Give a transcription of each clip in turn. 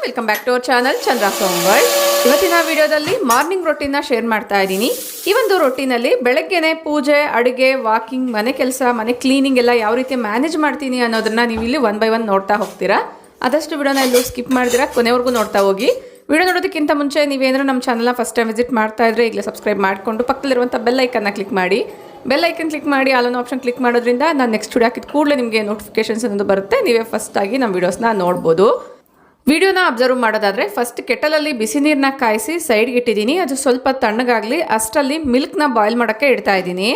Welcome back to our channel Chandra home world. ಇವತ್ತಿನ ವಿಡಿಯೋದಲ್ಲಿ morning routine share ಮಾಡ್ತಾ ಇದ್ದೀನಿ. ಈ ಒಂದು ರೊಟೀನಲ್ಲಿ ಬೆಳಗ್ಗೆನೆ ಪೂಜೆ, ಅಡುಗೆ, ವಾಕಿಂಗ್, ಮನೆ ಕೆಲಸ, ಮನೆ ಕ್ಲೀನಿಂಗ್ ಎಲ್ಲ ಯಾವ ರೀತಿ ಮ್ಯಾನೇಜ್ ಮಾಡ್ತೀನಿ ಅನ್ನೋದನ್ನ ನೀವು ಇಲ್ಲಿ ಒನ್ ಬೈ ಒನ್ ನೋಡ್ತಾ ಹೋಗ್ತೀರಾ. ಆದಷ್ಟು ವಿಡಿಯೋನ ಎಲ್ಲೂ ಸ್ಕಿಪ್ ಮಾಡಿದಿರಾ, ಕೊನೆವರೆಗೂ ನೋಡ್ತಾ ಹೋಗಿ. ವಿಡಿಯೋ ನೋಡೋದಕ್ಕಿಂತ ಮುಂಚೆ ನೀವೇನಾದರೂ ನಮ್ಮ ಚಾನಲ್ನ ಫಸ್ಟ್ ಟೈಮ್ ವಿಸಿಟ್ ಮಾಡ್ತಾ ಇದ್ರೆ ಈಗಲೇ ಸಬ್ಸ್ಕ್ರೈಬ್ ಮಾಡಿಕೊಂಡು ಪಕ್ಕದಲ್ಲಿರುವಂಥ ಬೆಲ್ ಐಕನ್ನ ಕ್ಲಿಕ್ ಮಾಡಿ. ಬೆಲ್ ಐಕನ್ ಕ್ಲಿಕ್ ಮಾಡಿ ಆಲ್ ಆಪ್ಷನ್ ಕ್ಲಿಕ್ ಮಾಡೋದ್ರಿಂದ ನಾನು ನೆಕ್ಸ್ಟ್ ವಿಡಿಯೋ ಹಾಕಿದ ಕೂಡಲೇ ನಿಮಗೆ ನೋಟಿಫಿಕೇಶನ್ಸ್ ಅನ್ನೋದು ಬರುತ್ತೆ. ನೀವೇ ಫಸ್ಟಾಗಿ ನಮ್ಮ ವೀಡಿಯೋಸ್ನ ನೋಡ್ಬೋದು. ವಿಡಿಯೋನ ಅಬ್ಸರ್ವ್ ಮಾಡೋದಾದರೆ ಫಸ್ಟ್ ಕೆಟಲಲ್ಲಿ ಬಿಸಿ ನೀರನ್ನ ಕಾಯಿಸಿ ಸೈಡ್ಗೆ ಇಟ್ಟಿದ್ದೀನಿ. ಅದು ಸ್ವಲ್ಪ ತಣ್ಣಗಾಗಲಿ ಅಷ್ಟರಲ್ಲಿ ಮಿಲ್ಕ್ನ ಬಾಯ್ಲ್ ಮಾಡೋಕ್ಕೆ ಇಡ್ತಾ ಇದ್ದೀನಿ.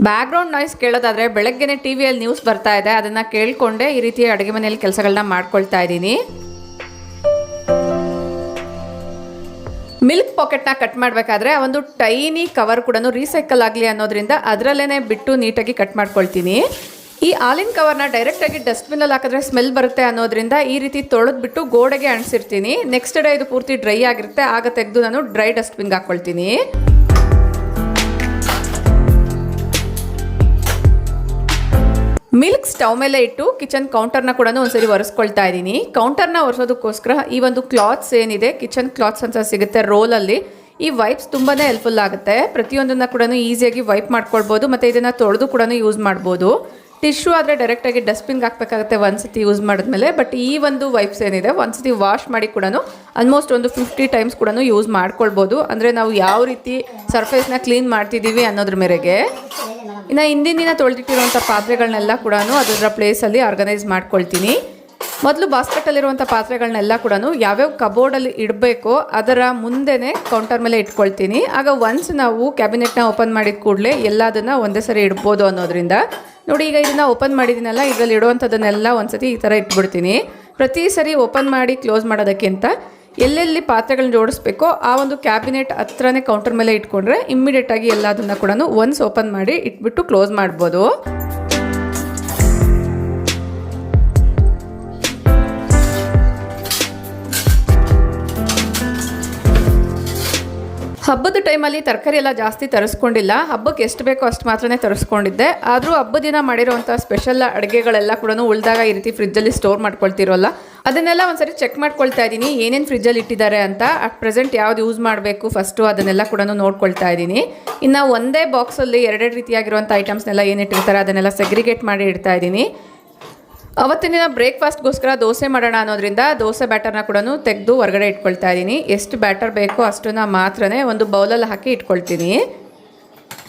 ಬ್ಯಾಕ್ಗ್ರೌಂಡ್ ನಾಯ್ಸ್ ಕೇಳೋದಾದರೆ ಬೆಳಗ್ಗೆನೆ ಟಿವಿಯಲ್ಲಿ ನ್ಯೂಸ್ ಬರ್ತಾ ಇದೆ, ಅದನ್ನು ಕೇಳಿಕೊಂಡೆ ಈ ರೀತಿ ಅಡುಗೆ ಮನೆಯಲ್ಲಿ ಕೆಲಸಗಳನ್ನ ಮಾಡ್ಕೊಳ್ತಾ ಇದ್ದೀನಿ. ಮಿಲ್ಕ್ ಪಾಕೆಟ್ನ ಕಟ್ ಮಾಡಬೇಕಾದ್ರೆ ಒಂದು ಟೈನಿ ಕವರ್ ಕೂಡ ರೀಸೈಕಲ್ ಆಗಲಿ ಅನ್ನೋದ್ರಿಂದ ಅದರಲ್ಲೇ ಬಿಟ್ಟು ನೀಟಾಗಿ ಕಟ್ ಮಾಡ್ಕೊಳ್ತೀನಿ. ಈ ಹಾಲಿನ ಕವರ್ನ ಡೈರೆಕ್ಟಾಗಿ ಡಸ್ಟ್ಬಿನಲ್ಲಿ ಹಾಕಿದ್ರೆ ಸ್ಮೆಲ್ ಬರುತ್ತೆ ಅನ್ನೋದ್ರಿಂದ ಈ ರೀತಿ ತೊಳೆದ್ಬಿಟ್ಟು ಗೋಡೆಗೆ ಅಂಟಿಸಿರ್ತೀನಿ. ನೆಕ್ಸ್ಟ್ ಡೇ ಇದು ಪೂರ್ತಿ ಡ್ರೈ ಆಗಿರುತ್ತೆ, ಆಗ ತೆಗೆದು ನಾನು ಡ್ರೈ ಡಸ್ಟ್ಬಿನ್ಗೆ ಹಾಕ್ಕೊಳ್ತೀನಿ. ಮಿಲ್ಕ್ ಸ್ಟವ್ ಮೇಲೆ ಇಟ್ಟು ಕಿಚನ್ ಕೌಂಟರ್ನ ಕೂಡ ಒಂದ್ಸರಿ ಒರೆಸ್ಕೊಳ್ತಾ ಇದ್ದೀನಿ. ಕೌಂಟರ್ನ ಒರೆಸೋದಕ್ಕೋಸ್ಕರ ಈ ಒಂದು ಕ್ಲಾತ್ಸ್ ಏನಿದೆ, ಕಿಚನ್ ಕ್ಲಾತ್ಸ್ ಅಂತ ಸಿಗುತ್ತೆ ರೋಲಲ್ಲಿ, ಈ ವೈಪ್ಸ್ ತುಂಬಾ ಹೆಲ್ಪ್ಫುಲ್ ಆಗುತ್ತೆ. ಪ್ರತಿಯೊಂದನ್ನು ಕೂಡ ಈಸಿಯಾಗಿ ವೈಪ್ ಮಾಡ್ಕೊಳ್ಬೋದು ಮತ್ತು ಇದನ್ನು ತೊಳೆದು ಕೂಡ ಯೂಸ್ ಮಾಡ್ಬೋದು. ಟಿಶ್ಯೂ ಆದರೆ ಡೈರೆಕ್ಟಾಗಿ ಡಸ್ಟ್ಬಿನ್ಗೆ ಹಾಕಬೇಕಾಗುತ್ತೆ ಒಂದ್ಸತಿ ಯೂಸ್ ಮಾಡಿದ್ಮೇಲೆ. ಬಟ್ ಈ ಒಂದು ವೈಪ್ಸ್ ಏನಿದೆ ಒಂದ್ಸತಿ ವಾಶ್ ಮಾಡಿ ಕೂಡ ಆಲ್ಮೋಸ್ಟ್ ಒಂದು 50 ಟೈಮ್ಸ್ ಕೂಡ ಯೂಸ್ ಮಾಡ್ಕೊಳ್ಬೋದು. ಅಂದರೆ ನಾವು ಯಾವ ರೀತಿ ಸರ್ಫೇಸ್ನ ಕ್ಲೀನ್ ಮಾಡ್ತಿದ್ದೀವಿ ಅನ್ನೋದ್ರ ಮೇರೆಗೆ. ಇನ್ನು ಹಿಂದಿನ ತೊಳೆದಿಟ್ಟಿರುವಂಥ ಪಾತ್ರೆಗಳನ್ನೆಲ್ಲ ಕೂಡ ಅದರ ಪ್ಲೇಸಲ್ಲಿ ಆರ್ಗನೈಸ್ ಮಾಡ್ಕೊಳ್ತೀನಿ. ಮೊದಲು ಬಾಸ್ಕೆಟಲ್ಲಿರುವಂಥ ಪಾತ್ರೆಗಳನ್ನೆಲ್ಲ ಕೂಡ ಯಾವ್ಯಾವ ಕಬೋರ್ಡಲ್ಲಿ ಇಡಬೇಕೋ ಅದರ ಮುಂದೆನೇ ಕೌಂಟರ್ ಮೇಲೆ ಇಟ್ಕೊಳ್ತೀನಿ. ಆಗ ಒನ್ಸ್ ನಾವು ಕ್ಯಾಬಿನೆಟ್ನ ಓಪನ್ ಮಾಡಿದ ಕೂಡಲೇ ಎಲ್ಲದನ್ನು ಒಂದೇ ಸರಿ ಇಡ್ಬೋದು ಅನ್ನೋದ್ರಿಂದ. ನೋಡಿ, ಈಗ ಇದನ್ನು ಓಪನ್ ಮಾಡಿದ್ದೀನಲ್ಲ, ಇದರಲ್ಲಿ ಇಡುವಂಥದ್ದನ್ನೆಲ್ಲ ಒಂದ್ಸತಿ ಈ ಥರ ಇಟ್ಬಿಡ್ತೀನಿ. ಪ್ರತಿ ಸರಿ ಓಪನ್ ಮಾಡಿ ಕ್ಲೋಸ್ ಮಾಡೋದಕ್ಕಿಂತ ಎಲ್ಲೆಲ್ಲಿ ಪಾತ್ರೆಗಳನ್ನ ಜೋಡಿಸ್ಬೇಕೋ ಆ ಒಂದು ಕ್ಯಾಬಿನೆಟ್ ಹತ್ರನೇ ಕೌಂಟರ್ ಮೇಲೆ ಇಟ್ಕೊಂಡ್ರೆ ಇಮ್ಮಿಡಿಯೇಟಾಗಿ ಎಲ್ಲದನ್ನು ಕೂಡ ಒನ್ಸ್ ಓಪನ್ ಮಾಡಿ ಇಟ್ಬಿಟ್ಟು ಕ್ಲೋಸ್ ಮಾಡ್ಬೋದು. ಹಬ್ಬದ ಟೈಮಲ್ಲಿ ತರಕಾರಿ ಎಲ್ಲ ಜಾಸ್ತಿ ತರಿಸ್ಕೊಂಡಿಲ್ಲ. ಹಬ್ಬಕ್ಕೆ ಎಷ್ಟು ಬೇಕೋ ಅಷ್ಟು ಮಾತ್ರನೇ ತರಿಸ್ಕೊಂಡಿದ್ದೆ. ಆದರೂ ಹಬ್ಬದ ದಿನ ಮಾಡಿರೋವಂಥ ಸ್ಪೆಷಲ್ ಅಡುಗೆಗಳೆಲ್ಲ ಕೂಡ ಉಳಿದಾಗ ಈ ರೀತಿ ಫ್ರಿಜ್ಜಲ್ಲಿ ಸ್ಟೋರ್ ಮಾಡ್ಕೊಳ್ತಿರೋಲ್ಲ, ಅದನ್ನೆಲ್ಲ ಒಂದ್ಸರಿ ಚೆಕ್ ಮಾಡ್ಕೊಳ್ತಾ ಇದ್ದೀನಿ ಏನೇನು ಫ್ರಿಜ್ಜಲ್ಲಿ ಇಟ್ಟಿದ್ದಾರೆ ಅಂತ. ಅಟ್ ಪ್ರೆಸೆಂಟ್ ಯಾವ್ದು ಯೂಸ್ ಮಾಡಬೇಕು ಫಸ್ಟು ಅದನ್ನೆಲ್ಲ ಕೂಡ ನೋಡ್ಕೊಳ್ತಾ ಇದ್ದೀನಿ. ಇನ್ನು ಒಂದೇ ಬಾಕ್ಸಲ್ಲಿ ಎರಡೆರಡು ರೀತಿಯಾಗಿರುವಂಥ ಐಟಮ್ಸ್ನೆಲ್ಲ ಏನಿಟ್ಟಿರ್ತಾರೆ ಅದನ್ನೆಲ್ಲ ಸೆಗ್ರಿಗೇಟ್ ಮಾಡಿ ಇಡ್ತಾ ಇದ್ದೀನಿ. ಅವತ್ತಿನ ದಿನ ಬ್ರೇಕ್ಫಾಸ್ಟ್ಗೋಸ್ಕರ ದೋಸೆ ಮಾಡೋಣ ಅನ್ನೋದ್ರಿಂದ ದೋಸೆ ಬ್ಯಾಟರ್ನ ಕೂಡ ತೆಗೆದು ಹೊರಗಡೆ ಇಟ್ಕೊಳ್ತಾ ಇದ್ದೀನಿ. ಎಷ್ಟು ಬ್ಯಾಟರ್ ಬೇಕೋ ಅಷ್ಟನ್ನ ಮಾತ್ರನೇ ಒಂದು ಬೌಲಲ್ಲಿ ಹಾಕಿ ಇಟ್ಕೊಳ್ತೀನಿ.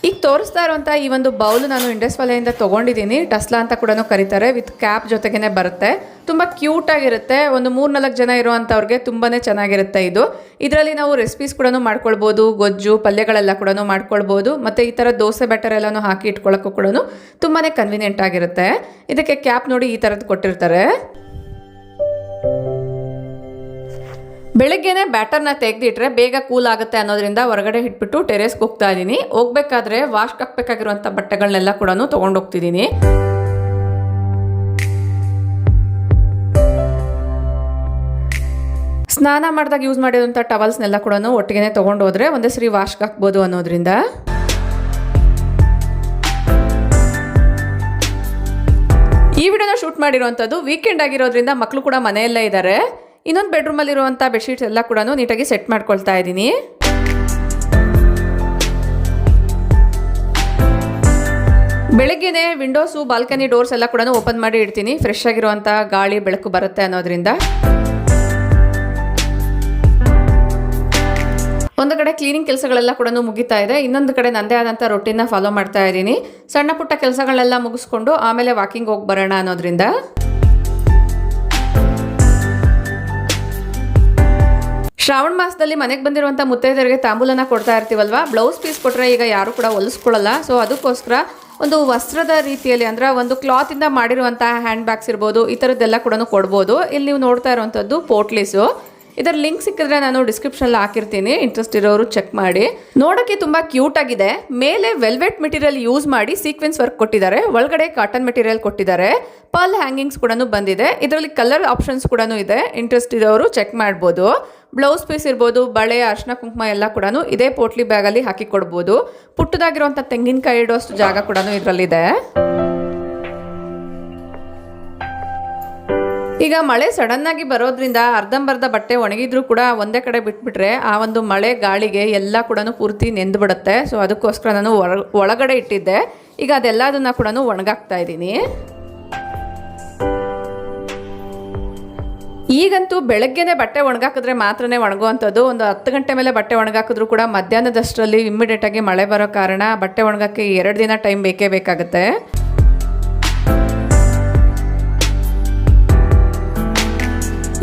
ಈಗ ತೋರಿಸ್ತಾ ಇರುವಂಥ ಈ ಒಂದು ಬೌಲು ನಾನು ಇಂಡಸ್ ವಲೆಯಿಂದ ತೊಗೊಂಡಿದ್ದೀನಿ. ಟಸ್ಲಾ ಅಂತ ಕೂಡ ಕರೀತಾರೆ, ವಿತ್ ಕ್ಯಾಪ್ ಜೊತೆಗೇ ಬರುತ್ತೆ. ತುಂಬ ಕ್ಯೂಟಾಗಿರುತ್ತೆ. ಒಂದು 3-4 ಜನ ಇರುವಂಥವ್ರಿಗೆ ತುಂಬಾ ಚೆನ್ನಾಗಿರುತ್ತೆ ಇದು. ಇದರಲ್ಲಿ ನಾವು ರೆಸಿಪೀಸ್ ಕೂಡ ಮಾಡ್ಕೊಳ್ಬೋದು, ಗೊಜ್ಜು ಪಲ್ಯಗಳೆಲ್ಲ ಕೂಡ ಮಾಡ್ಕೊಳ್ಬೋದು. ಮತ್ತು ಈ ಥರ ದೋಸೆ ಬ್ಯಾಟರ್ ಎಲ್ಲನೂ ಹಾಕಿ ಇಟ್ಕೊಳ್ಳೋಕ್ಕೂ ಕೂಡ ತುಂಬಾ ಕನ್ವೀನಿಯೆಂಟ್ ಆಗಿರುತ್ತೆ. ಇದಕ್ಕೆ ಕ್ಯಾಪ್ ನೋಡಿ ಈ ಥರದ್ದು ಕೊಟ್ಟಿರ್ತಾರೆ. ಬೆಳಗ್ಗೆನೆ ಬ್ಯಾಟರ್ನ ತೆಗೆದಿಟ್ರೆ ಬೇಗ ಕೂಲ್ ಆಗುತ್ತೆ ಅನ್ನೋದ್ರಿಂದ ಹೊರಗಡೆ ಇಟ್ಬಿಟ್ಟು ಟೆರೇಸ್ಗೆ ಹೋಗ್ತಾ ಇದ್ದೀನಿ. ಹೋಗ್ಬೇಕಾದ್ರೆ ವಾಶ್ಗೆ ಹಾಕಬೇಕಾಗಿರುವಂಥ ಬಟ್ಟೆಗಳನ್ನೆಲ್ಲ ಕೂಡ ತೊಗೊಂಡೋಗ್ತಿದ್ದೀನಿ. ಸ್ನಾನ ಮಾಡಿದಾಗ ಯೂಸ್ ಮಾಡಿರೋಂಥ ಟವಲ್ಸ್ನೆಲ್ಲ ಕೂಡ ಒಟ್ಟಿಗೆ ತೊಗೊಂಡು ಹೋದರೆ ಒಂದೇ ಸರಿ ವಾಶ್ಗೆ ಹಾಕ್ಬೋದು ಅನ್ನೋದ್ರಿಂದ. ಈ ವಿಡಿಯೋನ ಶೂಟ್ ಮಾಡಿರೋವಂಥದ್ದು ವೀಕೆಂಡ್ ಆಗಿರೋದ್ರಿಂದ ಮಕ್ಕಳು ಕೂಡ ಮನೆಯಲ್ಲೇ ಇದ್ದಾರೆ. ಇನ್ನೊಂದು ಬೆಡ್ರೂಮಲ್ಲಿರುವಂಥ ಬೆಡ್ಶೀಟ್ಸ್ ಎಲ್ಲ ಕೂಡ ನೀಟಾಗಿ ಸೆಟ್ ಮಾಡ್ಕೊಳ್ತಾ ಇದ್ದೀನಿ. ಬೆಳಗ್ಗೆನೆ ವಿಂಡೋಸು, ಬಾಲ್ಕನಿ ಡೋರ್ಸ್ ಎಲ್ಲ ಕೂಡ ಓಪನ್ ಮಾಡಿ ಇಡ್ತೀನಿ. ಫ್ರೆಶ್ ಆಗಿರುವಂಥ ಗಾಳಿ ಬೆಳಕು ಬರುತ್ತೆ ಅನ್ನೋದ್ರಿಂದ. ಒಂದು ಕಡೆ ಕ್ಲೀನಿಂಗ್ ಕೆಲಸಗಳೆಲ್ಲ ಕೂಡ ಮುಗಿತಾ ಇದೆ, ಇನ್ನೊಂದು ಕಡೆ ನನ್ನದೇ ಆದಂಥ ರೊಟೀನ್ನ ಫಾಲೋ ಮಾಡ್ತಾ ಇದ್ದೀನಿ. ಸಣ್ಣ ಪುಟ್ಟ ಕೆಲಸಗಳೆಲ್ಲ ಮುಗಿಸ್ಕೊಂಡು ಆಮೇಲೆ ವಾಕಿಂಗ್ ಹೋಗಿ ಬರೋಣ ಅನ್ನೋದ್ರಿಂದ. ಶ್ರಾವಣ ಮಾಸದಲ್ಲಿ ಮನೆಗೆ ಬಂದಿರುವಂಥ ಮುತ್ತೈದರಿಗೆ ತಾಂಬೂಲನ ಕೊಡ್ತಾ ಇರ್ತೀವಲ್ವಾ, ಬ್ಲೌಸ್ ಪೀಸ್ ಕೊಟ್ಟರೆ ಈಗ ಯಾರು ಕೂಡ ಹೊಲಿಸ್ಕೊಳ್ಳಲ್ಲ. ಸೊ ಅದಕ್ಕೋಸ್ಕರ ಒಂದು ವಸ್ತ್ರದ ರೀತಿಯಲ್ಲಿ ಅಂದರೆ ಒಂದು ಕ್ಲಾತಿಂದ ಮಾಡಿರುವಂತಹ ಹ್ಯಾಂಡ್ ಬ್ಯಾಗ್ಸ್ ಇರ್ಬೋದು, ಈ ಥರದ್ದೆಲ್ಲ ಕೂಡ ಕೊಡ್ಬೋದು. ಇಲ್ಲಿ ನೀವು ನೋಡ್ತಾ ಇರುವಂಥದ್ದು ಪೋಟ್ಲೀಸು. ಇದರ ಲಿಂಕ್ ಸಿಕ್ಕಿದ್ರೆ ನಾನು ಡಿಸ್ಕ್ರಿಪ್ಷನಲ್ಲಿ ಹಾಕಿರ್ತೀನಿ, ಇಂಟ್ರೆಸ್ಟ್ ಇರೋರು ಚೆಕ್ ಮಾಡಿ. ನೋಡೋಕ್ಕೆ ತುಂಬ ಕ್ಯೂಟ್ ಆಗಿದೆ. ಮೇಲೆ ವೆಲ್ವೆಟ್ ಮೆಟೀರಿಯಲ್ ಯೂಸ್ ಮಾಡಿ ಸೀಕ್ವೆನ್ಸ್ ವರ್ಕ್ ಕೊಟ್ಟಿದ್ದಾರೆ, ಒಳಗಡೆ ಕಾಟನ್ ಮೆಟೀರಿಯಲ್ ಕೊಟ್ಟಿದ್ದಾರೆ, ಪರ್ಲ್ ಹ್ಯಾಂಗಿಂಗ್ಸ್ ಕೂಡ ಬಂದಿದೆ. ಇದರಲ್ಲಿ ಕಲರ್ ಆಪ್ಷನ್ಸ್ ಕೂಡ ಇದೆ, ಇಂಟ್ರೆಸ್ಟ್ ಇರೋರು ಚೆಕ್ ಮಾಡ್ಬೋದು. ಬ್ಲೌಸ್ ಪೀಸ್ ಇರ್ಬೋದು, ಬಳೆ, ಅರ್ಶಿನ ಕುಂಕುಮ ಎಲ್ಲ ಕೂಡ ಇದೇ ಪೋಟ್ಲಿ ಬ್ಯಾಗಲ್ಲಿ ಹಾಕಿ ಕೊಡ್ಬೋದು. ಪುಟ್ಟದಾಗಿರುವಂಥ ತೆಂಗಿನಕಾಯಿ ಇಡೋಷ್ಟು ಜಾಗ ಕೂಡ ಇದರಲ್ಲಿದೆ. ಈಗ ಮಳೆ ಸಡನ್ ಆಗಿ ಬರೋದ್ರಿಂದ ಅರ್ಧಂಬರ್ಧ ಬಟ್ಟೆ ಒಣಗಿದ್ರು ಕೂಡ ಒಂದೇ ಕಡೆ ಬಿಟ್ಬಿಟ್ರೆ ಆ ಒಂದು ಮಳೆ ಗಾಳಿಗೆ ಎಲ್ಲ ಕೂಡ ಪೂರ್ತಿ ನೆಂದು ಬಿಡುತ್ತೆ. ಸೊ ಅದಕ್ಕೋಸ್ಕರ ನಾನು ಒಳಗಡೆ ಇಟ್ಟಿದ್ದೆ. ಈಗ ಅದೆಲ್ಲದನ್ನ ಕೂಡ ಒಣಗಾಕ್ತಾ ಇದ್ದೀನಿ. ಈಗಂತೂ ಬೆಳಗ್ಗೆನೆ ಬಟ್ಟೆ ಒಣಗಾಕಿದ್ರೆ ಮಾತ್ರನೇ ಒಣಗುವಂಥದ್ದು. ಒಂದು 10 ಗಂಟೆ ಮೇಲೆ ಬಟ್ಟೆ ಒಣಗಾಕಿದ್ರು ಕೂಡ ಮಧ್ಯಾಹ್ನದಷ್ಟರಲ್ಲಿ ಇಮ್ಮಿಡಿಯೇಟಾಗಿ ಮಳೆ ಬರೋ ಕಾರಣ ಬಟ್ಟೆ ಒಣಗಕ್ಕೆ 2 ದಿನ ಟೈಮ್ ಬೇಕೇ ಬೇಕಾಗುತ್ತೆ.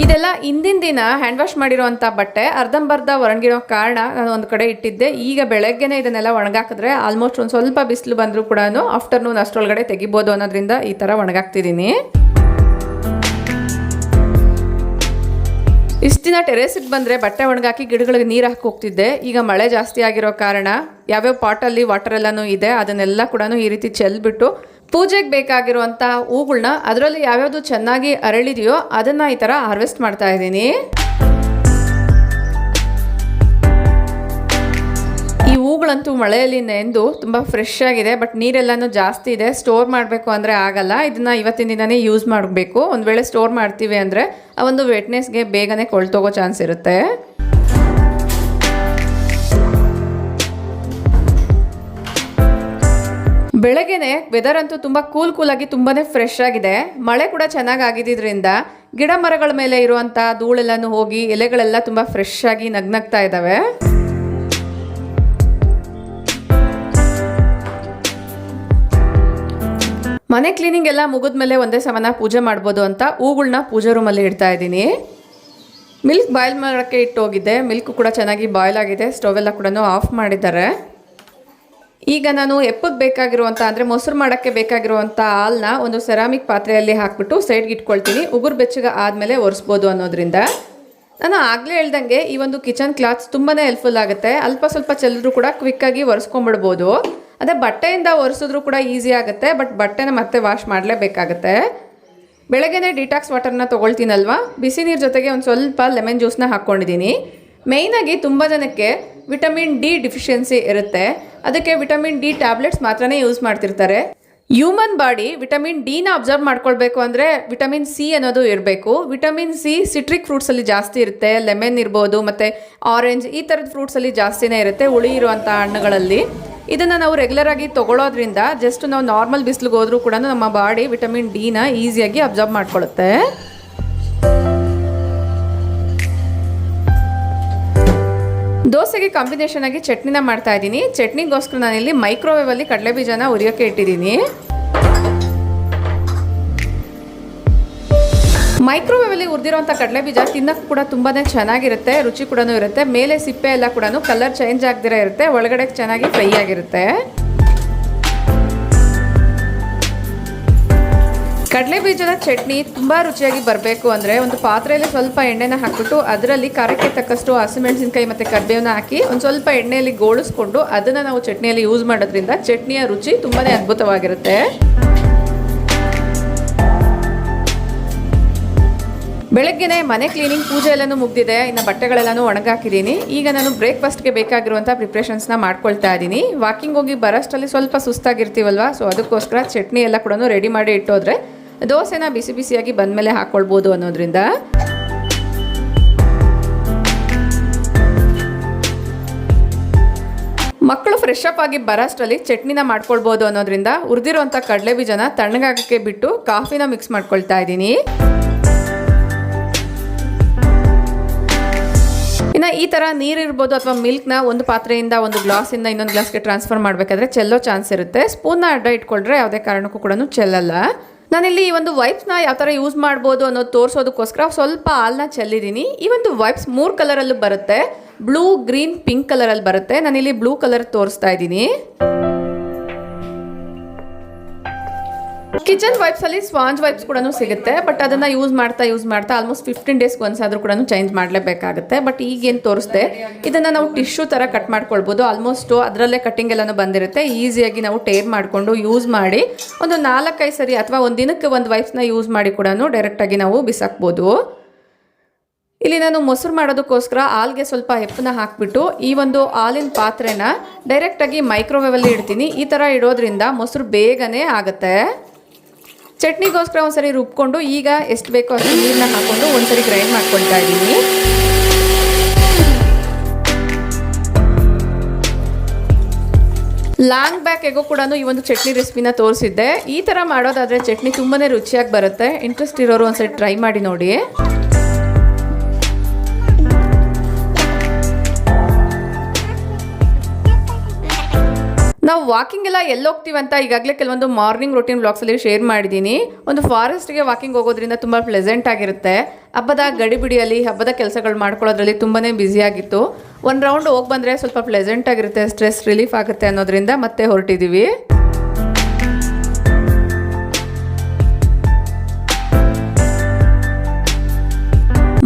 ಇದೆಲ್ಲ ಹಿಂದಿನ ದಿನ ಹ್ಯಾಂಡ್ ವಾಶ್ ಮಾಡಿರೋವಂಥ ಬಟ್ಟೆ ಅರ್ಧಂಬರ್ಧ ಒಣಗಿರೋ ಕಾರಣ ನಾನು ಒಂದು ಕಡೆ ಇಟ್ಟಿದ್ದೆ. ಈಗ ಬೆಳಗ್ಗೆನೆ ಇದನ್ನೆಲ್ಲ ಒಣಗಾಕಿದ್ರೆ ಆಲ್ಮೋಸ್ಟ್ ಒಂದು ಸ್ವಲ್ಪ ಬಿಸಿಲು ಬಂದರೂ ಕೂಡ ಆಫ್ಟರ್ನೂನ್ ಅಷ್ಟರೊಳಗಡೆ ತೆಗಿಬೋದು ಅನ್ನೋದ್ರಿಂದ ಈ ಥರ ಒಣಗಾಕ್ತಿದ್ದೀನಿ. ಇಷ್ಟು ದಿನ ಟೆರೇಸಿಗೆ ಬಂದರೆ ಬಟ್ಟೆ ಒಣಗಾಕಿ ಗಿಡಗಳಿಗೆ ನೀರು ಹಾಕಿ ಹೋಗ್ತಿದ್ದೆ. ಈಗ ಮಳೆ ಜಾಸ್ತಿ ಆಗಿರೋ ಕಾರಣ ಯಾವ್ಯಾವ ಪಾಟಲ್ಲಿ ವಾಟರ್ ಎಲ್ಲನೂ ಇದೆ ಅದನ್ನೆಲ್ಲ ಕೂಡ ಈ ರೀತಿ ಚೆಲ್ಬಿಟ್ಟು ಪೂಜೆಗೆ ಬೇಕಾಗಿರುವಂಥ ಹೂಗಳನ್ನ ಅದರಲ್ಲಿ ಯಾವ್ಯಾವುದು ಚೆನ್ನಾಗಿ ಅರಳಿದೆಯೋ ಅದನ್ನು ಈ ಥರ ಹಾರ್ವೆಸ್ಟ್ ಮಾಡ್ತಾ ಇದ್ದೀನಿ. ಈ ಹೂಗಳಂತೂ ಮಳೆಯಲ್ಲಿ ನೆಂದು ತುಂಬ ಫ್ರೆಶ್ ಆಗಿದೆ. ಬಟ್ ನೀರೆಲ್ಲನೂ ಜಾಸ್ತಿ ಇದೆ, ಸ್ಟೋರ್ ಮಾಡಬೇಕು ಅಂದರೆ ಆಗಲ್ಲ. ಇದನ್ನು ಇವತ್ತಿನ ದಿನನೇ ಯೂಸ್ ಮಾಡಬೇಕು. ಒಂದು ವೇಳೆ ಸ್ಟೋರ್ ಮಾಡ್ತೀವಿ ಅಂದರೆ ಆ ಒಂದು ವೆಟ್ನೆಸ್ಗೆ ಬೇಗನೆ ಕೊಳ್ತೋಗೋ ಚಾನ್ಸ್ ಇರುತ್ತೆ. ಬೆಳಗ್ಗೆನೆ ವೆದರ್ ಅಂತೂ ತುಂಬ ಕೂಲಾಗಿ ತುಂಬಾ ಫ್ರೆಶ್ ಆಗಿದೆ. ಮಳೆ ಕೂಡ ಚೆನ್ನಾಗಿ ಆಗಿದ್ದರಿಂದ ಗಿಡ ಮರಗಳ ಮೇಲೆ ಇರುವಂಥ ಧೂಳೆಲ್ಲನೂ ಹೋಗಿ ಎಲೆಗಳೆಲ್ಲ ತುಂಬ ಫ್ರೆಶ್ ಆಗಿ ನಗ್ನಗ್ತಾ ಇದ್ದಾವೆ. ಮನೆ ಕ್ಲೀನಿಂಗ್ ಎಲ್ಲ ಮುಗಿದ್ಮೇಲೆ ಒಂದೇ ಸಮನ ಪೂಜೆ ಮಾಡ್ಬೋದು ಅಂತ ಹೂಗಳನ್ನ ಪೂಜೆ ರೂಮಲ್ಲಿ ಇಡ್ತಾ ಇದ್ದೀನಿ. ಮಿಲ್ಕ್ ಬಾಯ್ಲ್ ಮಾಡೋಕ್ಕೆ ಇಟ್ಟು ಹೋಗಿದ್ದೆ. ಮಿಲ್ಕ್ ಕೂಡ ಚೆನ್ನಾಗಿ ಬಾಯ್ಲ್ ಆಗಿದೆ. ಸ್ಟವ್ ಎಲ್ಲ ಕೂಡ ಆಫ್ ಮಾಡಿದ್ದಾರೆ. ಈಗ ನಾನು ಎಪ್ಪಕ್ಕೆ ಬೇಕಾಗಿರುವಂಥ ಅಂದರೆ ಮೊಸರು ಮಾಡೋಕ್ಕೆ ಬೇಕಾಗಿರುವಂಥ ಹಾಲನ್ನ ಒಂದು ಸೆರಾಮಿಕ್ ಪಾತ್ರೆಯಲ್ಲಿ ಹಾಕ್ಬಿಟ್ಟು ಸೈಡ್ಗೆ ಇಟ್ಕೊಳ್ತೀನಿ. ಉಗುರು ಬೆಚ್ಚಗೆ ಆದಮೇಲೆ ಒರೆಸ್ಬೋದು ಅನ್ನೋದ್ರಿಂದ. ನಾನು ಆಗಲೇ ಹೇಳ್ದಂಗೆ ಈ ಒಂದು ಕಿಚನ್ ಕ್ಲಾತ್ಸ್ ತುಂಬಾ ಹೆಲ್ಪ್ಫುಲ್ ಆಗುತ್ತೆ. ಅಲ್ಪ ಸ್ವಲ್ಪ ಚೆಲ್ಲಿದ್ರು ಕೂಡ ಕ್ವಿಕ್ಕಾಗಿ ಒರೆಸ್ಕೊಂಡ್ಬಿಡ್ಬೋದು. ಅದೇ ಬಟ್ಟೆಯಿಂದ ಒರೆಸಿದ್ರು ಕೂಡ ಈಸಿ ಆಗುತ್ತೆ. ಬಟ್ ಬಟ್ಟೆನ ಮತ್ತೆ ವಾಶ್ ಮಾಡಲೇಬೇಕಾಗತ್ತೆ. ಬೆಳಗ್ಗೆನೇ ಡಿಟಾಕ್ಸ್ ವಾಟರ್ನ ತೊಗೊಳ್ತೀನಲ್ವ, ಬಿಸಿ ನೀರು ಜೊತೆಗೆ ಒಂದು ಸ್ವಲ್ಪ ಲೆಮನ್ ಜ್ಯೂಸ್ನ ಹಾಕ್ಕೊಂಡಿದ್ದೀನಿ. ಮೇಯ್ನಾಗಿ ತುಂಬ ಜನಕ್ಕೆ ವಿಟಮಿನ್ ಡಿ ಡಿಫಿಷಿಯನ್ಸಿ ಇರುತ್ತೆ. ಅದಕ್ಕೆ ವಿಟಮಿನ್ ಡಿ ಟ್ಯಾಬ್ಲೆಟ್ಸ್ ಮಾತ್ರನೇ ಯೂಸ್ ಮಾಡ್ತಿರ್ತಾರೆ. ಹ್ಯೂಮನ್ ಬಾಡಿ ವಿಟಮಿನ್ ಡಿನ ಅಬ್ಸರ್ವ್ ಮಾಡ್ಕೊಳ್ಬೇಕು ಅಂದರೆ ವಿಟಮಿನ್ ಸಿ ಅನ್ನೋದು ಇರಬೇಕು. ವಿಟಮಿನ್ ಸಿ ಸಿಟ್ರಿಕ್ ಫ್ರೂಟ್ಸಲ್ಲಿ ಜಾಸ್ತಿ ಇರುತ್ತೆ. ಲೆಮನ್ ಇರ್ಬೋದು, ಮತ್ತು ಆರೆಂಜ್ ಈ ಥರದ ಫ್ರೂಟ್ಸಲ್ಲಿ ಜಾಸ್ತಿನೇ ಇರುತ್ತೆ, ಹುಳಿ ಇರುವಂಥ ಹಣ್ಣುಗಳಲ್ಲಿ. ಇದನ್ನು ನಾವು ರೆಗ್ಯುಲರ್ ಆಗಿ ತೊಗೊಳೋದ್ರಿಂದ ಜಸ್ಟ್ ನಾವು ನಾರ್ಮಲ್ ಬಿಸಿಲಿಗೆ ಹೋದ್ರೂ ಕೂಡ ನಮ್ಮ ಬಾಡಿ ವಿಟಮಿನ್ ಡಿನ ಈಸಿಯಾಗಿ ಅಬ್ಸರ್ವ್ ಮಾಡ್ಕೊಳ್ಳುತ್ತೆ. ದೋಸೆಗೆ ಕಾಂಬಿನೇಷನ್ ಆಗಿ ಚಟ್ನಿನ ಮಾಡ್ತಾ ಇದ್ದೀನಿ. ಚಟ್ನಿಗೋಸ್ಕರ ನಾನಿಲ್ಲಿ ಮೈಕ್ರೋವೇವಲ್ಲಿ ಕಡಲೆಬೀಜನ ಉರಿಯೋಕ್ಕೆ ಇಟ್ಟಿದ್ದೀನಿ. ಮೈಕ್ರೋವೇವಲ್ಲಿ ಹುರಿದಿರೋಂಥ ಕಡಲೆಬೀಜ ತಿನ್ನೋಕ್ಕೂ ಕೂಡ ತುಂಬಾ ಚೆನ್ನಾಗಿರುತ್ತೆ, ರುಚಿ ಕೂಡ ಇರುತ್ತೆ. ಮೇಲೆ ಸಿಪ್ಪೆ ಎಲ್ಲ ಕೂಡ ಕಲರ್ ಚೇಂಜ್ ಆಗದಿರ ಇರುತ್ತೆ, ಒಳಗಡೆ ಚೆನ್ನಾಗಿ ಫ್ರೈ ಆಗಿರುತ್ತೆ. ಕಡಲೆಬೀಜದ ಚಟ್ನಿ ತುಂಬ ರುಚಿಯಾಗಿ ಬರಬೇಕು ಅಂದರೆ ಒಂದು ಪಾತ್ರೆಯಲ್ಲಿ ಸ್ವಲ್ಪ ಎಣ್ಣೆನ ಹಾಕ್ಬಿಟ್ಟು ಅದರಲ್ಲಿ ಖಾರಕ್ಕೆ ತಕ್ಕಷ್ಟು ಹಸಿಮೆಣಸಿನಕಾಯಿ ಮತ್ತು ಕರಿಬೇವನ್ನ ಹಾಕಿ ಒಂದು ಸ್ವಲ್ಪ ಎಣ್ಣೆಯಲ್ಲಿ ಗೋಳಿಸ್ಕೊಂಡು ಅದನ್ನು ನಾವು ಚಟ್ನಿಯಲ್ಲಿ ಯೂಸ್ ಮಾಡೋದ್ರಿಂದ ಚಟ್ನಿಯ ರುಚಿ ತುಂಬಾ ಅದ್ಭುತವಾಗಿರುತ್ತೆ. ಬೆಳಗ್ಗೆನೆ ಮನೆ ಕ್ಲೀನಿಂಗ್ ಪೂಜೆ ಎಲ್ಲನೂ ಮುಗ್ದಿದೆ. ಇನ್ನು ಬಟ್ಟೆಗಳೆಲ್ಲನೂ ಒಣಗಾಕಿದ್ದೀನಿ. ಈಗ ನಾನು ಬ್ರೇಕ್ಫಾಸ್ಟ್ಗೆ ಬೇಕಾಗಿರುವಂಥ ಪ್ರಿಪ್ರೇಷನ್ಸ್ನ ಮಾಡ್ಕೊಳ್ತಾ ಇದ್ದೀನಿ. ವಾಕಿಂಗ್ ಹೋಗಿ ಬರೋಷ್ಟರಲ್ಲಿ ಸ್ವಲ್ಪ ಸುಸ್ತಾಗಿರ್ತೀವಲ್ವ, ಸೊ ಅದಕ್ಕೋಸ್ಕರ ಚಟ್ನಿ ಎಲ್ಲ ಕೂಡ ರೆಡಿ ಮಾಡಿ ಇಟ್ಟೋದ್ರೆ ದೋಸೆನ ಬಿಸಿ ಬಿಸಿಯಾಗಿ ಬಂದಮೇಲೆ ಹಾಕ್ಕೊಳ್ಬೋದು ಅನ್ನೋದ್ರಿಂದ. ಮಕ್ಕಳು ಫ್ರೆಶ್ ಅಪ್ ಆಗಿ ಬರೋಷ್ಟರಲ್ಲಿ ಚಟ್ನಿನ ಮಾಡ್ಕೊಳ್ಬೋದು ಅನ್ನೋದ್ರಿಂದ ಹುರಿದಿರುವಂಥ ಕಡಲೆಬೀಜನ ತಣ್ಣಗಾಗಕ್ಕೆ ಬಿಟ್ಟು ಕಾಫಿನ ಮಿಕ್ಸ್ ಮಾಡ್ಕೊಳ್ತಾ ಇದ್ದೀನಿ. ಇನ್ನು ಈ ಥರ ನೀರಿರ್ಬೋದು ಅಥವಾ ಮಿಲ್ಕ್ನ ಒಂದು ಪಾತ್ರೆಯಿಂದ ಒಂದು ಗ್ಲಾಸಿಂದ ಇನ್ನೊಂದು ಗ್ಲಾಸ್ಗೆ ಟ್ರಾನ್ಸ್ಫರ್ ಮಾಡಬೇಕಾದ್ರೆ ಚೆಲ್ಲೋ ಚಾನ್ಸ್ ಇರುತ್ತೆ. ಸ್ಪೂನ್ನ ಅಡ್ಡ ಇಟ್ಕೊಂಡ್ರೆ ಯಾವುದೇ ಕಾರಣಕ್ಕೂ ಕೂಡ ಚೆಲ್ಲಲ್ಲ. ನಾನಿಲ್ಲಿ ಈ ಒಂದು ವೈಪ್ಸ್ನ ಯಾವ ಥರ ಯೂಸ್ ಮಾಡ್ಬೋದು ಅನ್ನೋದು ತೋರಿಸೋದಕ್ಕೋಸ್ಕರ ಸ್ವಲ್ಪ ಹಾಲನ್ನ ಚೆಲ್ಲಿದ್ದೀನಿ. ಈ ಒಂದು ವೈಪ್ಸ್ 3 ಕಲರಲ್ಲೂ ಬರುತ್ತೆ, ಬ್ಲೂ, ಗ್ರೀನ್, ಪಿಂಕ್ ಕಲರಲ್ಲಿ ಬರುತ್ತೆ. ನಾನಿಲ್ಲಿ ಬ್ಲೂ ಕಲರ್ ತೋರಿಸ್ತಾ ಇದ್ದೀನಿ. ಕಿಚನ್ ವೈಪ್ಸ್ ಅಲ್ಲಿ ಸ್ಪಾಂಜ್ ವೈಪ್ಸ್ ಕೂಡ ಸಿಗುತ್ತೆ, ಬಟ್ ಅದನ್ನ ಯೂಸ್ ಮಾಡ್ತಾ ಆಲ್ಮೋಸ್ಟ್ 15 ಡೇಸ್ಗೆ ಒಂದ್ಸಾದ್ರೂ ಕೂಡ ಚೇಂಜ್ ಮಾಡಲೇಬೇಕಾಗುತ್ತೆ. ಬಟ್ ಈಗೇನು ತೋರಿಸ್ದೆ ಇದನ್ನ ನಾವು ಟಿಶ್ಯೂ ತರ ಕಟ್ ಮಾಡ್ಕೊಳ್ಬೋದು. ಆಲ್ಮೋಸ್ಟ್ ಅದರಲ್ಲೇ ಕಟ್ಟಿಂಗ್ ಎಲ್ಲಾನು ಬಂದಿರುತ್ತೆ. ಈಸಿಯಾಗಿ ನಾವು ಟೇರ್ ಮಾಡಿಕೊಂಡು ಯೂಸ್ ಮಾಡಿ ಒಂದು 4-5 ಸರಿ ಅಥವಾ ಒಂದು ದಿನಕ್ಕೆ ಒಂದು ವೈಪ್ಸ್ನ ಯೂಸ್ ಮಾಡಿ ಕೂಡ ಡೈರೆಕ್ಟ್ ಆಗಿ ನಾವು ಬಿಸಾಕ್ಬೋದು. ಇಲ್ಲಿ ನಾನು ಮೊಸರು ಮಾಡೋದಕ್ಕೋಸ್ಕರ ಹಾಲ್ಗೆ ಸ್ವಲ್ಪ ಹೆಪ್ಪನ್ನ ಹಾಕ್ಬಿಟ್ಟು ಈ ಒಂದು ಹಾಲಿನ ಪಾತ್ರೆನ ಡೈರೆಕ್ಟ್ ಆಗಿ ಮೈಕ್ರೋವೇವಲ್ಲಿ ಇಡ್ತೀನಿ. ಈ ತರ ಇಡೋದ್ರಿಂದ ಮೊಸರು ಬೇಗನೆ ಆಗುತ್ತೆ. ಚಟ್ನಿಗೋಸ್ಕರ ಒಂದ್ಸರಿ ರುಬ್ಕೊಂಡು ಈಗ ಎಷ್ಟು ಬೇಕೋ ಅಷ್ಟು ನೀರನ್ನ ಹಾಕೊಂಡು ಒಂದ್ಸರಿ ಗ್ರೈಂಡ್ ಮಾಡ್ಕೊಳ್ತಾ ಇದ್ದೀನಿ. ಲಾಂಗ್ ಬ್ಯಾಕ್ ಎಗೋ ಕೂಡ ಈ ಒಂದು ಚಟ್ನಿ ರೆಸಿಪಿನ ತೋರಿಸಿದ್ದೆ. ಈ ಥರ ಮಾಡೋದಾದರೆ ಚಟ್ನಿ ತುಂಬಾ ರುಚಿಯಾಗಿ ಬರುತ್ತೆ. ಇಂಟ್ರೆಸ್ಟ್ ಇರೋರು ಒಂದ್ಸರಿ ಟ್ರೈ ಮಾಡಿ ನೋಡಿ. ನಾವು ವಾಕಿಂಗ್ ಎಲ್ಲ ಎಲ್ಲಿ ಹೋಗ್ತೀವಿ ಅಂತ ಈಗಾಗಲೇ ಕೆಲವೊಂದು ಮಾರ್ನಿಂಗ್ ರೂಟೀನ್ ಬ್ಲಾಗ್ಸಲ್ಲಿ ಶೇರ್ ಮಾಡಿದ್ದೀನಿ. ಒಂದು ಫಾರೆಸ್ಟ್ಗೆ ವಾಕಿಂಗ್ ಹೋಗೋದ್ರಿಂದ ತುಂಬ ಪ್ಲೆಸೆಂಟ್ ಆಗಿರುತ್ತೆ. ಹಬ್ಬದ ಗಡಿಬಿಡಿಯಲ್ಲಿ ಹಬ್ಬದ ಕೆಲಸಗಳು ಮಾಡ್ಕೊಳ್ಳೋದ್ರಲ್ಲಿ ತುಂಬಾ ಬ್ಯುಸಿಯಾಗಿತ್ತು. ಒಂದು ರೌಂಡ್ ಹೋಗಿ ಬಂದರೆ ಸ್ವಲ್ಪ ಪ್ಲೆಸೆಂಟ್ ಆಗಿರುತ್ತೆ, ಸ್ಟ್ರೆಸ್ ರಿಲೀಫ್ ಆಗುತ್ತೆ ಅನ್ನೋದ್ರಿಂದ ಮತ್ತೆ ಹೊರಟಿದ್ದೀವಿ.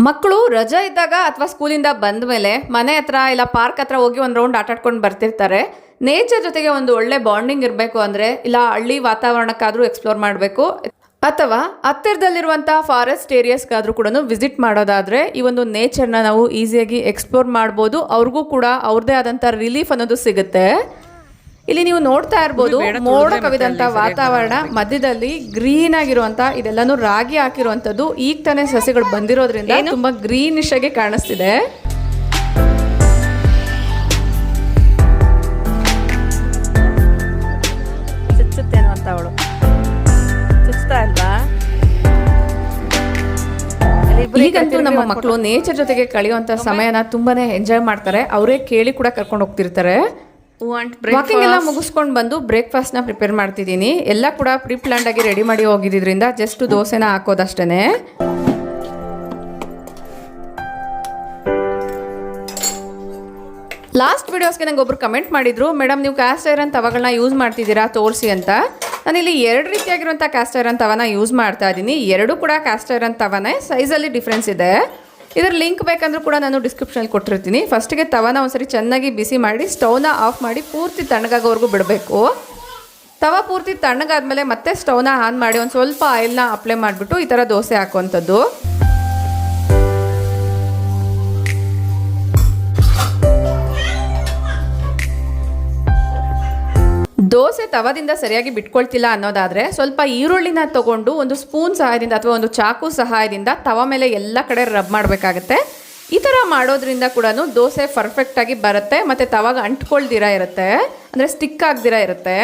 ಮಕ್ಕಳು ರಜಾ ಇದ್ದಾಗ ಅಥವಾ ಸ್ಕೂಲಿಂದ ಬಂದ ಮೇಲೆ ಮನೆ ಹತ್ರ ಇಲ್ಲ ಪಾರ್ಕ್ ಹತ್ರ ಹೋಗಿ ಒಂದು ರೌಂಡ್ ಆಟಾಡ್ಕೊಂಡು ಬರ್ತಿರ್ತಾರೆ. ನೇಚರ್ ಜೊತೆಗೆ ಒಂದು ಒಳ್ಳೆ ಬಾಂಡಿಂಗ್ ಇರಬೇಕು ಅಂದರೆ ಇಲ್ಲ ಹಳ್ಳಿ ವಾತಾವರಣಕ್ಕಾದರೂ ಎಕ್ಸ್ಪ್ಲೋರ್ ಮಾಡಬೇಕು ಅಥವಾ ಹತ್ತಿರದಲ್ಲಿರುವಂಥ ಫಾರೆಸ್ಟ್ ಏರಿಯಾಸ್ಗಾದರೂ ಕೂಡ ವಿಸಿಟ್ ಮಾಡೋದಾದರೆ ಈ ಒಂದು ನೇಚರ್ನ ನಾವು ಈಸಿಯಾಗಿ ಎಕ್ಸ್ಪ್ಲೋರ್ ಮಾಡ್ಬೋದು. ಅವ್ರಿಗೂ ಕೂಡ ಅವ್ರದ್ದೇ ಆದಂಥ ರಿಲೀಫ್ ಅನ್ನೋದು ಸಿಗುತ್ತೆ. ಇಲ್ಲಿ ನೀವು ನೋಡ್ತಾ ಇರ್ಬೋದು ಮೋಡ ಕವಿದಂಥ ವಾತಾವರಣ, ಮಧ್ಯದಲ್ಲಿ ಗ್ರೀನ್ ಆಗಿರುವಂಥ ಇದೆಲ್ಲಾನು ರಾಗಿ ಹಾಕಿರುವಂಥದ್ದು. ಈಗ ತಾನೇ ಸಸ್ಯಗಳು ಬಂದಿರೋದ್ರಿಂದ ತುಂಬ ಗ್ರೀನಿಶ್ ಆಗಿ ಕಾಣಿಸ್ತಿದೆ. ಈಗಂತೂ ನಮ್ಮ ಮಕ್ಕಳು ನೇಚರ್ ಜೊತೆಗೆ ಕಳೆಯುವಂತ ಸಮಯನ ತುಂಬಾನೇ ಎಂಜಾಯ್ ಮಾಡ್ತಾರೆ. ಅವರೇ ಕೇಳಿ ಕೂಡ ಕರ್ಕೊಂಡು ಹೋಗ್ತಿರ್ತಾರೆ. ವಾಕಿಂಗ್ ಎಲ್ಲ ಮುಗಿಸ್ಕೊಂಡು ಬಂದು ಬ್ರೇಕ್ಫಾಸ್ಟ್ ನ ಪ್ರಿಪೇರ್ ಮಾಡ್ತಿದ್ದೀನಿ. ಎಲ್ಲ ಕೂಡ ಪ್ರೀ ಪ್ಲಾನ್ಡ್ ಆಗಿ ರೆಡಿ ಮಾಡಿ ಹೋಗಿದ್ರಿಂದ ಜಸ್ಟ್ ದೋಸೆನ ಹಾಕೋದಷ್ಟೇನೆ. ಲಾಸ್ಟ್ ವಿಡಿಯೋಸ್ಗೆ ನಂಗೆ ಒಬ್ರು ಕಮೆಂಟ್ ಮಾಡಿದ್ರು, ಮೇಡಮ್ ನೀವು ಕ್ಯಾಸ್ಟ್ ಐರನ್ ತವಗಳನ್ನ ಯೂಸ್ ಮಾಡ್ತಿದ್ದೀರಾ ತೋರಿಸಿ ಅಂತ. ನಾನಿಲ್ಲಿ 2 ರೀತಿಯಾಗಿರುವಂಥ ಕ್ಯಾಸ್ಟ್ ಐರನ್ ತವನ ಯೂಸ್ ಮಾಡ್ತಾ ಇದ್ದೀನಿ. 2 ಕೂಡ ಕ್ಯಾಸ್ಟ್ ಐರನ್ ತವನೇ, ಸೈಜಲ್ಲಿ ಡಿಫ್ರೆನ್ಸ್ ಇದೆ. ಇದರ ಲಿಂಕ್ ಬೇಕಂದ್ರೂ ಕೂಡ ನಾನು ಡಿಸ್ಕ್ರಿಪ್ಷನಲ್ಲಿ ಕೊಟ್ಟಿರ್ತೀನಿ. ಫಸ್ಟಿಗೆ ತವನ ಒಂದ್ಸರಿ ಚೆನ್ನಾಗಿ ಬಿಸಿ ಮಾಡಿ ಸ್ಟವ್ನ ಆಫ್ ಮಾಡಿ ಪೂರ್ತಿ ತಣ್ಣಗಾಗೋವರೆಗೂ ಬಿಡಬೇಕು. ತವ ಪೂರ್ತಿ ತಣ್ಣಗಾದ್ಮೇಲೆ ಮತ್ತೆ ಸ್ಟವ್ನ ಆನ್ ಮಾಡಿ ಒಂದು ಸ್ವಲ್ಪ ಆಯಿಲ್ನ ಅಪ್ಲೈ ಮಾಡಿಬಿಟ್ಟು ಈ ಥರ ದೋಸೆ ಹಾಕುವಂಥದ್ದು. ದೋಸೆ ತವದಿಂದ ಸರಿಯಾಗಿ ಬಿಟ್ಕೊಳ್ತಿಲ್ಲ ಅನ್ನೋದಾದರೆ ಸ್ವಲ್ಪ ಈರುಳ್ಳಿನ ತಗೊಂಡು ಒಂದು ಸ್ಪೂನ್ ಸಹಾಯದಿಂದ ಅಥವಾ ಒಂದು ಚಾಕು ಸಹಾಯದಿಂದ ತವ ಮೇಲೆ ಎಲ್ಲ ಕಡೆ ರಬ್ ಮಾಡಬೇಕಾಗತ್ತೆ. ಈ ಥರ ಮಾಡೋದ್ರಿಂದ ಕೂಡ ದೋಸೆ ಪರ್ಫೆಕ್ಟಾಗಿ ಬರುತ್ತೆ ಮತ್ತು ತವಾಗ ಅಂಟ್ಕೊಳ್ದಿರ ಇರುತ್ತೆ, ಅಂದರೆ ಸ್ಟಿಕ್ ಆಗ್ದಿರ ಇರುತ್ತೆ.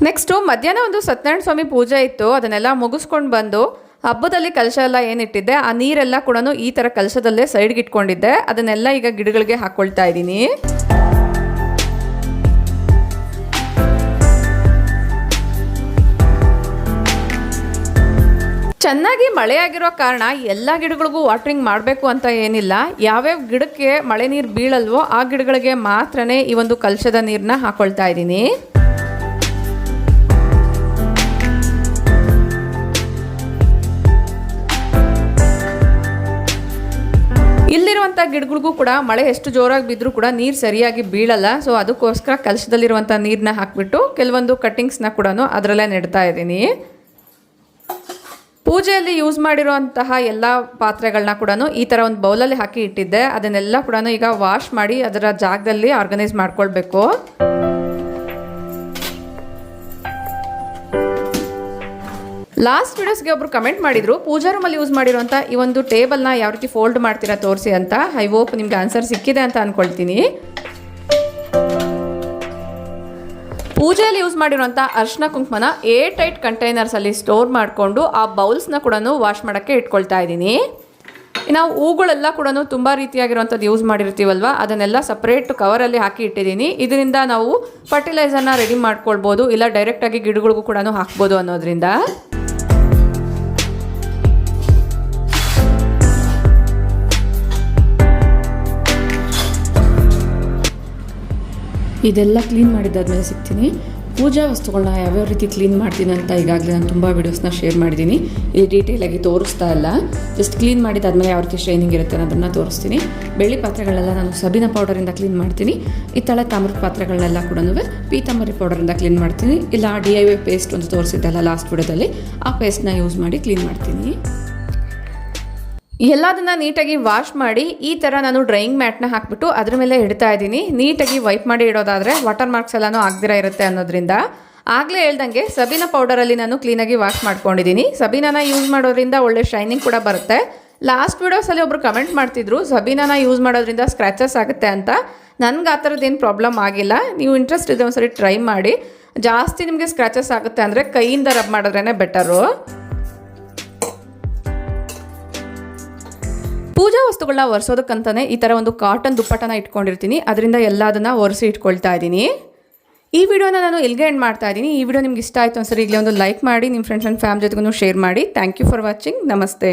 ನೆಕ್ಸ್ಟು ಮಧ್ಯಾಹ್ನ ಒಂದು ಸತ್ಯನಾರಾಯಣ ಸ್ವಾಮಿ ಪೂಜೆ ಇತ್ತು. ಅದನ್ನೆಲ್ಲ ಮುಗಿಸ್ಕೊಂಡು ಬಂದು ಹಬ್ಬದಲ್ಲಿ ಕಲಶ ಎಲ್ಲ ಏನಿಟ್ಟಿದ್ದೆ ಆ ನೀರೆಲ್ಲ ಕೂಡ ಈ ಥರ ಕಲಶದಲ್ಲೇ ಸೈಡ್ಗೆ ಇಟ್ಕೊಂಡಿದ್ದೆ. ಅದನ್ನೆಲ್ಲ ಈಗ ಗಿಡಗಳಿಗೆ ಹಾಕ್ಕೊಳ್ತಾ ಇದ್ದೀನಿ. ಚೆನ್ನಾಗಿ ಮಳೆ ಆಗಿರೋ ಕಾರಣ ಎಲ್ಲ ಗಿಡಗಳಿಗೂ ವಾಟ್ರಿಂಗ್ ಮಾಡಬೇಕು ಅಂತ ಏನಿಲ್ಲ. ಯಾವ್ಯಾವ ಗಿಡಕ್ಕೆ ಮಳೆ ನೀರು ಬೀಳಲ್ವೋ ಆ ಗಿಡಗಳಿಗೆ ಮಾತ್ರನೇ ಈ ಒಂದು ಕಲಶದ ನೀರನ್ನ ಹಾಕ್ಕೊಳ್ತಾ ಇದ್ದೀನಿ. ಇಲ್ಲಿರುವಂಥ ಗಿಡಗಳಿಗೂ ಕೂಡ ಮಳೆ ಎಷ್ಟು ಜೋರಾಗಿ ಬಿದ್ದರೂ ಕೂಡ ನೀರು ಸರಿಯಾಗಿ ಬೀಳಲ್ಲ. ಸೊ ಅದಕ್ಕೋಸ್ಕರ ಕಲಶದಲ್ಲಿರುವಂಥ ನೀರನ್ನ ಹಾಕಿಬಿಟ್ಟು ಕೆಲವೊಂದು ಕಟ್ಟಿಂಗ್ಸ್ನ ಕೂಡ ಅದರಲ್ಲೇ ನೆಡ್ತಾ ಇದ್ದೀನಿ. ಪೂಜೆಯಲ್ಲಿ ಯೂಸ್ ಮಾಡಿರುವಂತಹ ಎಲ್ಲ ಪಾತ್ರೆಗಳನ್ನ ಕೂಡ ಈ ಥರ ಒಂದು ಬೌಲಲ್ಲಿ ಹಾಕಿ ಇಟ್ಟಿದ್ದೆ. ಅದನ್ನೆಲ್ಲ ಕೂಡ ಈಗ ವಾಶ್ ಮಾಡಿ ಅದರ ಜಾಗದಲ್ಲಿ ಆರ್ಗನೈಸ್ ಮಾಡ್ಕೊಳ್ಬೇಕು. ಲಾಸ್ಟ್ ವಿಡಿಯೋಸ್ಗೆ ಒಬ್ರು ಕಮೆಂಟ್ ಮಾಡಿದ್ರು, ಪೂಜಾ ರೂಮಲ್ಲಿ ಯೂಸ್ ಮಾಡಿರುವಂಥ ಈ ಒಂದು ಟೇಬಲ್ನ ಯಾವ ರೀತಿ ಫೋಲ್ಡ್ ಮಾಡ್ತೀರಾ ತೋರಿಸಿ ಅಂತ. ಐ ಹೋಪ್ ನಿಮ್ಗೆ ಆನ್ಸರ್ ಸಿಕ್ಕಿದೆ ಅಂತ ಅಂದ್ಕೊಳ್ತೀನಿ. ಪೂಜೆಯಲ್ಲಿ ಯೂಸ್ ಮಾಡಿರುವಂಥ ಅರ್ಶಿನ ಕುಂಕುಮನ ಏರ್ ಟೈಟ್ ಕಂಟೈನರ್ಸಲ್ಲಿ ಸ್ಟೋರ್ ಮಾಡಿಕೊಂಡು ಆ ಬೌಲ್ಸ್ನ ಕೂಡ ವಾಶ್ ಮಾಡೋಕ್ಕೆ ಇಟ್ಕೊಳ್ತಾ ಇದ್ದೀನಿ. ನಾವು ಹೂಗಳೆಲ್ಲ ಕೂಡ ತುಂಬ ರೀತಿಯಾಗಿರುವಂಥದ್ದು ಯೂಸ್ ಮಾಡಿರ್ತೀವಲ್ವ, ಅದನ್ನೆಲ್ಲ ಸಪ್ರೇಟ್ ಕವರಲ್ಲಿ ಹಾಕಿ ಇಟ್ಟಿದ್ದೀನಿ. ಇದರಿಂದ ನಾವು ಫರ್ಟಿಲೈಸರ್ನ ರೆಡಿ ಮಾಡ್ಕೊಳ್ಬೋದು, ಇಲ್ಲ ಡೈರೆಕ್ಟಾಗಿ ಗಿಡಗಳಿಗೂ ಕೂಡ ಹಾಕ್ಬೋದು ಅನ್ನೋದ್ರಿಂದ. ಇದೆಲ್ಲ ಕ್ಲೀನ್ ಮಾಡಿದ್ದಾದ್ಮೇಲೆ ಸಿಗ್ತೀನಿ. ಪೂಜಾ ವಸ್ತುಗಳನ್ನ ಯಾವ್ಯಾವ ರೀತಿ ಕ್ಲೀನ್ ಮಾಡ್ತೀನಿ ಅಂತ ಈಗಾಗಲೇ ನಾನು ತುಂಬ ವೀಡಿಯೋಸ್ನ ಶೇರ್ ಮಾಡಿದ್ದೀನಿ. ಇದು ಡೀಟೇಲಾಗಿ ತೋರಿಸ್ತಾ ಇಲ್ಲ, ಜಸ್ಟ್ ಕ್ಲೀನ್ ಮಾಡಿದ್ದಾದ್ಮೇಲೆ ಯಾವ ರೀತಿ ಶೈನಿಂಗ್ ಇರುತ್ತೆ ಅನ್ನೋದನ್ನು ತೋರಿಸ್ತೀನಿ. ಬೆಳ್ಳಿ ಪಾತ್ರೆಗಳೆಲ್ಲ ನಾನು ಸಬೀನಾ ಪೌಡರಿಂದ ಕ್ಲೀನ್ ಮಾಡ್ತೀನಿ. ಹಿತ್ತಾಳೆ ತಾಮ್ರದ ಪಾತ್ರೆಗಳನ್ನೆಲ್ಲ ಕೂಡ ಪೀತಾಂಬರಿ ಪೌಡರಿಂದ ಕ್ಲೀನ್ ಮಾಡ್ತೀನಿ, ಇಲ್ಲ DIY ಪೇಸ್ಟ್ ಒಂದು ತೋರಿಸಿದ್ದಲ್ಲ ಲಾಸ್ಟ್ ವಿಡಿಯೋದಲ್ಲಿ, ಆ ಪೇಸ್ಟ್ನ ಯೂಸ್ ಮಾಡಿ ಕ್ಲೀನ್ ಮಾಡ್ತೀನಿ. ಎಲ್ಲದನ್ನ ನೀಟಾಗಿ ವಾಶ್ ಮಾಡಿ ಈ ಥರ ನಾನು ಡ್ರೈಯಿಂಗ್ ಮ್ಯಾಟ್ನ ಹಾಕ್ಬಿಟ್ಟು ಅದ್ರ ಮೇಲೆ ಇಡ್ತಾ ಇದ್ದೀನಿ. ನೀಟಾಗಿ ವೈಪ್ ಮಾಡಿ ಇಡೋದಾದರೆ ವಾಟರ್ ಮಾರ್ಕ್ಸ್ ಎಲ್ಲನೂ ಆಗದಿರ ಇರುತ್ತೆ ಅನ್ನೋದ್ರಿಂದ. ಆಗಲೇ ಹೇಳ್ದಂಗೆ ಸಬೀನಾ ಪೌಡರಲ್ಲಿ ನಾನು ಕ್ಲೀನಾಗಿ ವಾಶ್ ಮಾಡ್ಕೊಂಡಿದ್ದೀನಿ. ಸಬೀನಾನ ಯೂಸ್ ಮಾಡೋದ್ರಿಂದ ಒಳ್ಳೆ ಶೈನಿಂಗ್ ಕೂಡ ಬರುತ್ತೆ. ಲಾಸ್ಟ್ ವಿಡಿಯೋಸಲ್ಲಿ ಒಬ್ರು ಕಮೆಂಟ್ ಮಾಡ್ತಿದ್ರು ಸಬೀನಾನ ಯೂಸ್ ಮಾಡೋದ್ರಿಂದ ಸ್ಕ್ರ್ಯಾಚಸ್ ಆಗುತ್ತೆ ಅಂತ. ನನಗೆ ಆ ಥರದ್ದೇನು ಪ್ರಾಬ್ಲಮ್ ಆಗಿಲ್ಲ. ನೀವು ಇಂಟ್ರೆಸ್ಟ್ ಇದೆ ಒಂದ್ಸರಿ ಟ್ರೈ ಮಾಡಿ. ಜಾಸ್ತಿ ನಿಮಗೆ ಸ್ಕ್ರ್ಯಾಚಸ್ ಆಗುತ್ತೆ ಅಂದರೆ ಕೈಯಿಂದ ರಬ್ ಮಾಡಿದ್ರೇ ಬೆಟರು. ಪೂಜಾ ವಸ್ತುಗಳನ್ನ ಒರೆಸೋದಕ್ಕಂತಾನೆ ಈ ಥರ ಒಂದು ಕಾಟನ್ ದುಪ್ಪಟ್ಟನ ಇಟ್ಕೊಂಡಿರ್ತೀನಿ. ಅದರಿಂದ ಎಲ್ಲದನ್ನ ಒರೆಸಿ ಇಟ್ಕೊಳ್ತಾ ಇದ್ದೀನಿ. ಈ ವಿಡಿಯೋನ ನಾನು ಎಲ್ಲಿಗೆ ಎಂಡ್ ಮಾಡ್ತಾ ಇದ್ದೀನಿ. ಈ ವಿಡಿಯೋ ನಿಮ್ಗೆ ಇಷ್ಟ ಆಯಿತು ಒಂದ್ಸರಿ ಈಗಲೇ ಒಂದು ಲೈಕ್ ಮಾಡಿ, ನಿಮ್ಮ ಫ್ರೆಂಡ್ಸ್ ಆ್ಯಂಡ್ ಫ್ಯಾಮಿಲಿ ಜೊತೆಗೂ ಶೇರ್ ಮಾಡಿ. Thank you for watching. ನಮಸ್ತೆ.